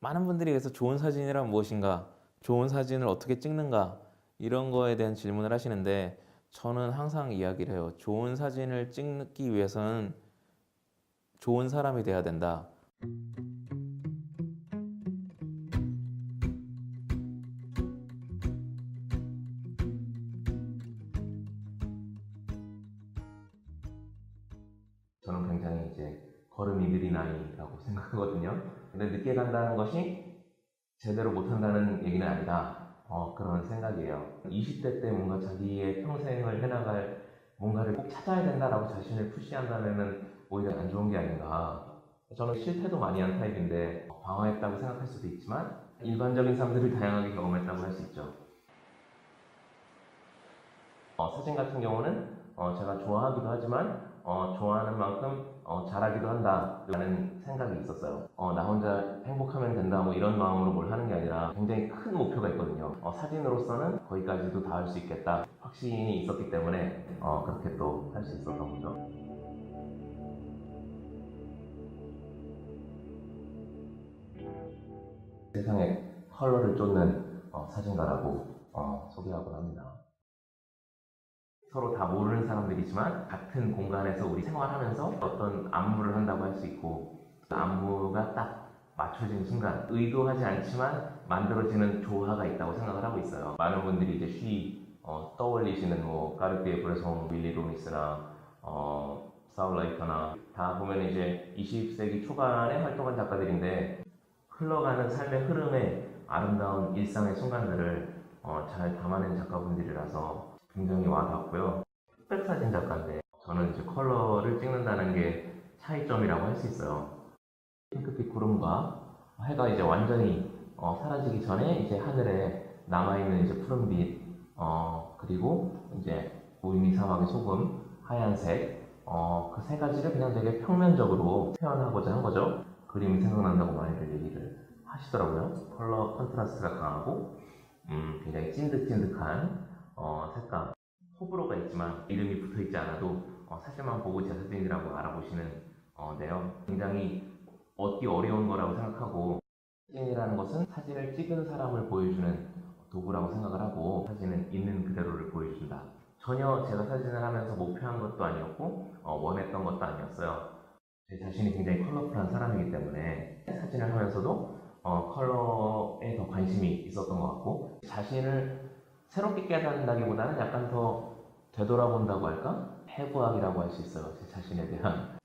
많은 분들이 그래서 좋은 사진이란 무엇인가, 좋은 사진을 어떻게 찍는가 이런 거에 대한 질문을 하시는데 저는 항상 이야기를 해요. 좋은 사진을 찍기 위해서는 좋은 사람이 돼야 된다. 저는 굉장히 이제 걸음이 느린 아이라고 생각하거든요. 근데 늦게 간다는 것이 제대로 못한다는 얘기는 아니다. 그런 생각이에요. 20대 때 뭔가 자기의 평생을 해나갈 뭔가를 꼭 찾아야 된다라고 자신을 푸시한다면은 오히려 안 좋은 게 아닌가. 저는 실패도 많이 한 타입인데 방어했다고 생각할 수도 있지만 일반적인 사람들을 다양하게 경험했다고 할 수 있죠. 사진 같은 경우는 제가 좋아하기도 하지만 좋아하는 만큼 잘하기도 한다라는 생각이 있었어요. 나 혼자 행복하면 된다 뭐 이런 마음으로 뭘 하는 게 아니라 굉장히 큰 목표가 있거든요. 사진으로서는 거기까지도 다 할 수 있겠다 확신이 있었기 때문에 그렇게 또 할 수 있었던 거죠. 세상에 컬러를 쫓는 사진가라고 소개하곤 합니다. 서로 다 모르는 사람들이지만 같은 공간에서 우리 생활하면서 어떤 안무를 한다고 할 수 있고 그 안무가 딱 맞춰지는 순간 의도하지 않지만 만들어지는 조화가 있다고 생각을 하고 있어요. 많은 분들이 이제 떠올리시는 뭐 까르띠에 브레송, 윌리 로미스나 사울라이터나 다 보면 이제 20세기 초반에 활동한 작가들인데 흘러가는 삶의 흐름에 아름다운 일상의 순간들을 잘 담아낸 작가분들이라서 굉장히 와닿았고요. 흑백사진 작가인데 저는 이제 컬러를 찍는다는 게 차이점이라고 할 수 있어요. 핑크빛 구름과 해가 이제 완전히 사라지기 전에 이제 하늘에 남아있는 이제 푸른빛 그리고 이제 무의미 사막의 소금 하얀색 그 세 가지를 그냥 되게 평면적으로 표현하고자 한 거죠. 그림이 생각난다고 많이들 얘기를 하시더라고요. 컬러 컨트라스트가 강하고 굉장히 찐득찐득한 색감. 호불호가 있지만 이름이 붙어있지 않아도 사진만 보고 제 사진이라고 알아보시는 데요. 굉장히 얻기 어려운 거라고 생각하고 사진이라는 것은 사진을 찍은 사람을 보여주는 도구라고 생각을 하고 사진은 있는 그대로를 보여준다. 전혀 제가 사진을 하면서 목표한 것도 아니었고 원했던 것도 아니었어요. 제 자신이 굉장히 컬러풀한 사람이기 때문에 사진을 하면서도 컬러에 더 관심이 있었던 것 같고 자신을 새롭게 깨닫는다기보다는 약간 더 되돌아본다고 할까? 해부학이라고 할 수 있어요. 제 자신에 대한.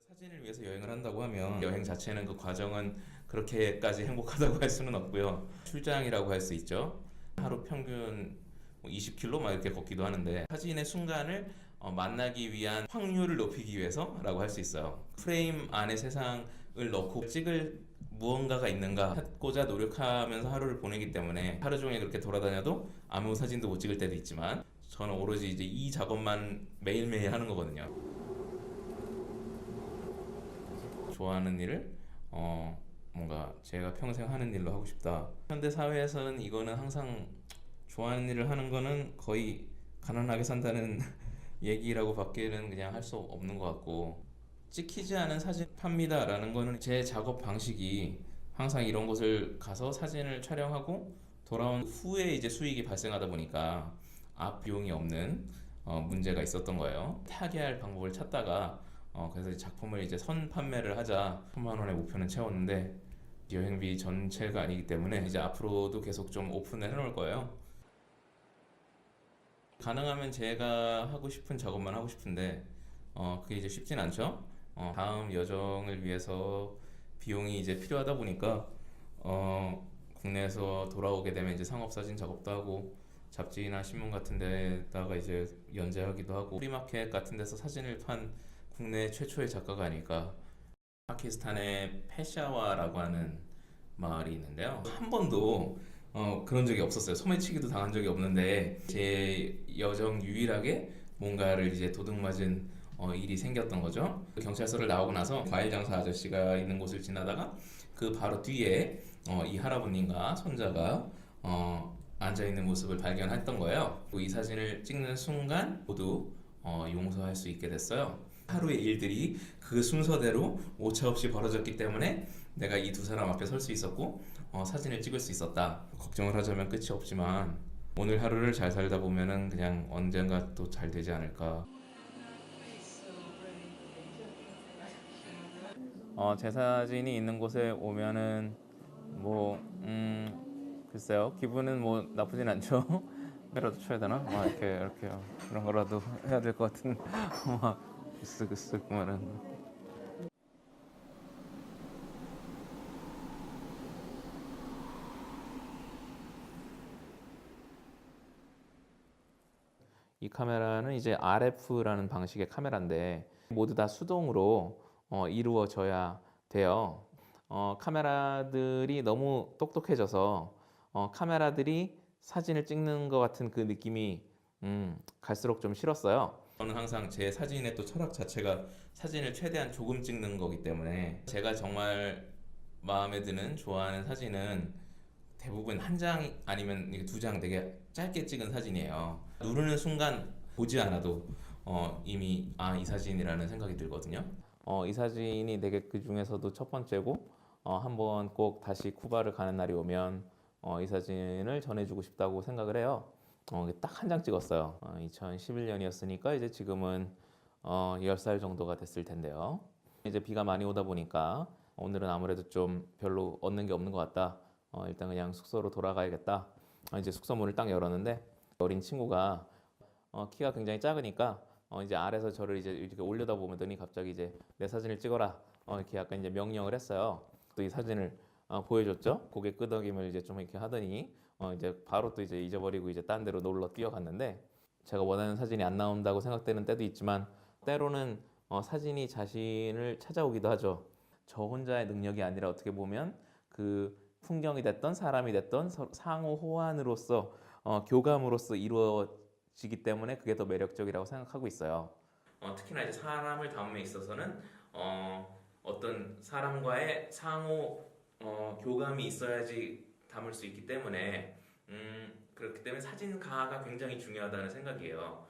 사진을 위해서 여행을 한다고 하면 여행 자체는 그 과정은 그렇게까지 행복하다고 할 수는 없고요. 출장이라고 할 수 있죠. 하루 평균 20km 막 이렇게 걷기도 하는데 사진의 순간을 만나기 위한 확률을 높이기 위해서라고 할 수 있어요. 프레임 안에 세상을 넣고 찍을 무언가가 있는가 찾고자 노력하면서 하루를 보내기 때문에 하루 종일 그렇게 돌아다녀도 아무 사진도 못 찍을 때도 있지만 저는 오로지 이제 이 작업만 매일매일 하는 거거든요. 좋아하는 일을 뭔가 제가 평생 하는 일로 하고 싶다. 현대 사회에서는 이거는 항상 좋아하는 일을 하는 거는 거의 가난하게 산다는 얘기라고 밖에는 그냥 할 수 없는 것 같고 찍히지 않은 사진 팝니다라는 거는 제 작업 방식이 항상 이런 곳을 가서 사진을 촬영하고 돌아온 후에 이제 수익이 발생하다 보니까 앞 비용이 없는 문제가 있었던 거예요. 타개할 방법을 찾다가 그래서 작품을 이제 선 판매를 하자 1,000만 원의 목표는 채웠는데 여행비 전체가 아니기 때문에 이제 앞으로도 계속 좀 오픈을 해놓을 거예요. 가능하면 제가 하고 싶은 작업만 하고 싶은데 그게 이제 쉽진 않죠. 다음 여정을 위해서 비용이 이제 필요하다 보니까 국내에서 돌아오게 되면 이제 상업사진 작업도 하고 잡지나 신문 같은 데다가 이제 연재하기도 하고 프리마켓 같은 데서 사진을 판 국내 최초의 작가가 아닐까. 파키스탄의 페샤와라고 하는 마을이 있는데요. 한 번도 그런 적이 없었어요. 소매치기도 당한 적이 없는데 제 여정 유일하게 뭔가를 이제 도둑맞은 일이 생겼던 거죠. 경찰서를 나오고 나서 과일 장사 아저씨가 있는 곳을 지나다가 그 바로 뒤에 이 할아버님과 손자가 앉아 있는 모습을 발견했던 거예요. 이 사진을 찍는 순간 모두 용서할 수 있게 됐어요. 하루의 일들이 그 순서대로 오차없이 벌어졌기 때문에 내가 이 두 사람 앞에 설 수 있었고 사진을 찍을 수 있었다. 걱정을 하자면 끝이 없지만 오늘 하루를 잘 살다 보면은 그냥 언젠가 또 잘 되지 않을까. 제 사진이 있는 곳에 오면은 뭐 글쎄요, 기분은 뭐 나쁘진 않죠. 이라도 쳐야 되나? 막 이렇게 그런 거라도 해야 될 것 같은 막 으쓱으쓱 말은. 이 카메라는 이제 RF라는 방식의 카메라인데 모두 다 수동으로 이루어져야 돼요. 카메라들이 너무 똑똑해져서 카메라들이 사진을 찍는 것 같은 그 느낌이 갈수록 좀 싫었어요. 저는 항상 제 사진의 또 철학 자체가 사진을 최대한 조금 찍는 거기 때문에 제가 정말 마음에 드는 좋아하는 사진은 대부분 한 장 아니면 두 장 되게 짧게 찍은 사진이에요. 누르는 순간 보지 않아도 이미 이 사진이라는 생각이 들거든요. 이 사진이 되게 그 중에서도 첫 번째고 한번 꼭 다시 쿠바를 가는 날이 오면 이 사진을 전해주고 싶다고 생각을 해요. 딱 한 장 찍었어요. 2011년이었으니까 이제 지금은 10살 정도가 됐을 텐데요. 이제 비가 많이 오다 보니까 오늘은 아무래도 좀 별로 얻는 게 없는 것 같다. 일단 그냥 숙소로 돌아가야겠다. 이제 숙소 문을 딱 열었는데 어린 친구가 키가 굉장히 작으니까 이제 아래서 저를 이제 이렇게 올려다 보더니 갑자기 이제 내 사진을 찍어라. 이렇게 약간 이제 명령을 했어요. 또 이 사진을 보여줬죠. 고개 끄덕임을 이제 좀 이렇게 하더니 이제 바로 또 이제 잊어버리고 이제 딴 데로 놀러 뛰어갔는데 제가 원하는 사진이 안 나온다고 생각되는 때도 있지만 때로는 사진이 자신을 찾아오기도 하죠. 저 혼자의 능력이 아니라 어떻게 보면 그 풍경이 됐던 사람이 됐던 상호 호환으로서 교감으로서 이루어지기 때문에 그게 더 매력적이라고 생각하고 있어요. 특히나 이제 사람을 담음에 있어서는 어떤 사람과의 상호 교감이 있어야지 담을 수 있기 때문에 그렇기 때문에 사진가가 굉장히 중요하다는 생각이에요.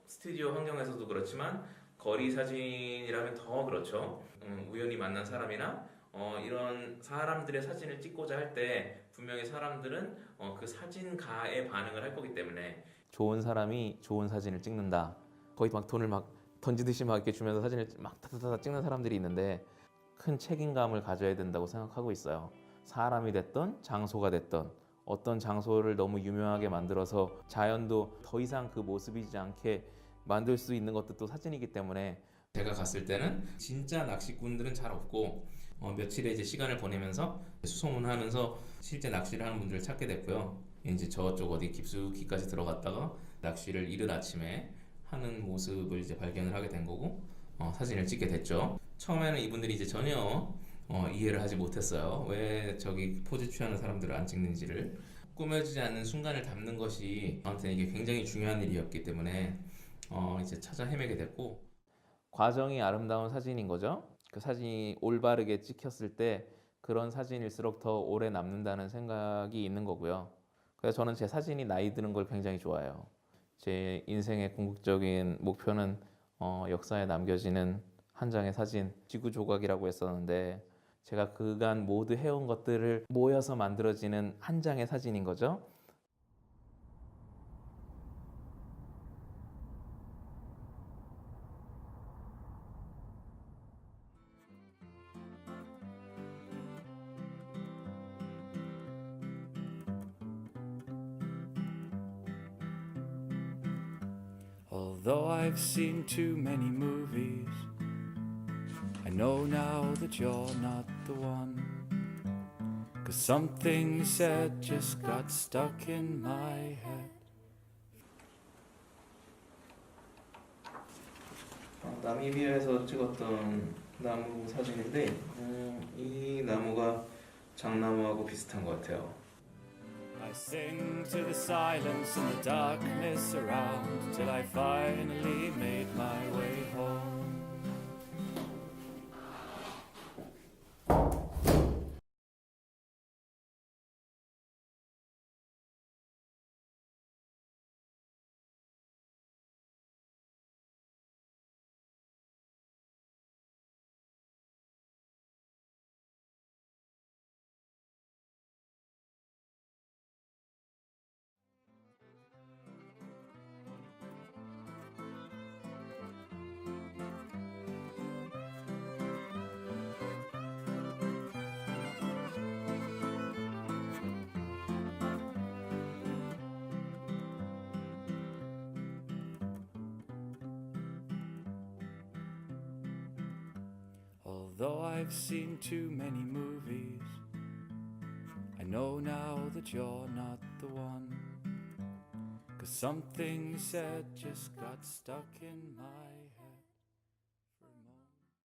스튜디오 환경에서도 그렇지만 거리 사진이라면 더 그렇죠. 우연히 만난 사람이나 이런 사람들의 사진을 찍고자 할 때 분명히 사람들은 그 사진가의 반응을 할 거기 때문에 좋은 사람이 좋은 사진을 찍는다. 거의 막 돈을 막 던지듯이 막 이렇게 주면서 사진을 막 타타타 찍는 사람들이 있는데 큰 책임감을 가져야 된다고 생각하고 있어요. 사람이 됐던 장소가 됐던 어떤 장소를 너무 유명하게 만들어서 자연도 더 이상 그 모습이지 않게 만들 수 있는 것도 또 사진이기 때문에 제가 갔을 때는 진짜 낚시꾼들은 잘 없고 며칠의 이제 시간을 보내면서 수소문하면서 실제 낚시를 하는 분들을 찾게 됐고요. 이제 저쪽 어디 깊숙이까지 들어갔다가 낚시를 이른 아침에 하는 모습을 이제 발견을 하게 된 거고 사진을 찍게 됐죠. 처음에는 이분들이 이제 전혀 이해를 하지 못했어요. 왜 저기 포즈 취하는 사람들을 안 찍는지를. 꾸며지지 않는 순간을 담는 것이 저한테는 이게 굉장히 중요한 일이었기 때문에 이제 찾아 헤매게 됐고 과정이 아름다운 사진인 거죠. 그 사진이 올바르게 찍혔을 때 그런 사진일수록 더 오래 남는다는 생각이 있는 거고요. 그래서 저는 제 사진이 나이 드는 걸 굉장히 좋아해요. 제 인생의 궁극적인 목표는 역사에 남겨지는 한 장의 사진, 지구 조각이라고 했었는데 제가 그간 모두 해온 것들을 모여서 만들어지는 한 장의 사진인 거죠. Although I've seen too many movies, I know now that you're not the one. 'Cause something you said just got stuck in my head. 나미비아에서 찍었던 나무 사진인데 이 나무가 장나무하고 비슷한 것 같아요. I sing to the silence and the darkness around till I finally made my way home. Although I've seen too many movies, I know now that you're not the one. 'Cause something said just got stuck in my